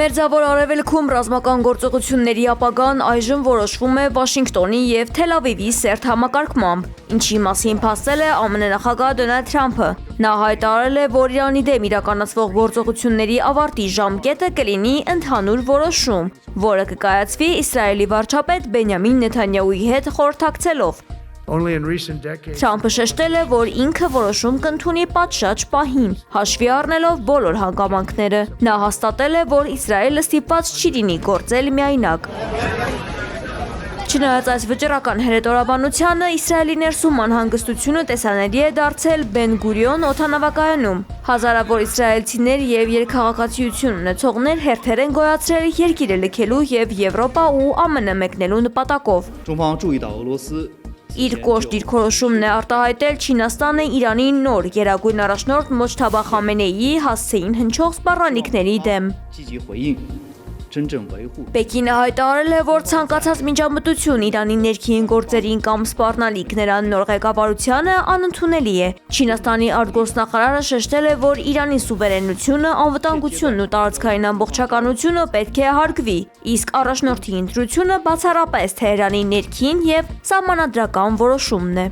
Մերձավոր Արևելքում ռազմական գործողությունների ապագան այժմ որոշվում է Վաշինգտոնի և Թել Ավիվի սերտ համակարգմամբ, ինչի մասին փաստել է ԱՄՆ նախագահ Դոնալդ Թրամփը։ Նա հայտարարել է, որ Իրանի դեմ իրականացվող գործողությունների ավարտի ժամկետը կլինի ընդհանուր որոշում, որը կկայացվի Իսրայելի վարչապետ Բենյամին Նեթանյահուի հետ խորհրդակցելով։ Թրամփը շեշտել է, որ ինքը որոշում կընդունի պատշաճ պահին, հաշվի առնելով բոլոր հանգամանքները։ Նա հաստատել է, որ Իսրայելը ստիպված չի լինի գործել միայնակ։ Չնայած այս վճռական հրետորաբանությանը, Իսրայելի ներսում անհանգստությունը տեսանելի է դարձել Բեն Գուրիոն օդանավակայանում։ Հազարավոր իսրայելցիներ և երկխաղացիություն ունեցողներ հերթեր են գոյացրել երկիրը լքելու և Եվրոպա ու ԱՄՆ մեկնելու նպատակով։ Իր կոշտ դիրքորոշումն է արտահայտել Չինաստանը Իրանի նոր գերագույն առաջնորդ Մոջթաբա Խամենեիի հասցեին հնչող սպառնալիքների դեմ։ Պեկինը հայտարարել է, որ ցանկացած միջամտություն Իրանի ներքին գործերին կամ սպառնալիք նրան նոր ղեկավարությանը անընդունելի է։ Չինաստանի արտգործնախարարը շեշտել է, որ Իրանի սուվերենությունը, անվտանգությունն ու տարածքային ամբողջականությունը պետք է հարգվի, իսկ առաջնորդի ընտրությունը բացառապես Թեհրանի ներքին և սահմանադրական որոշումն է։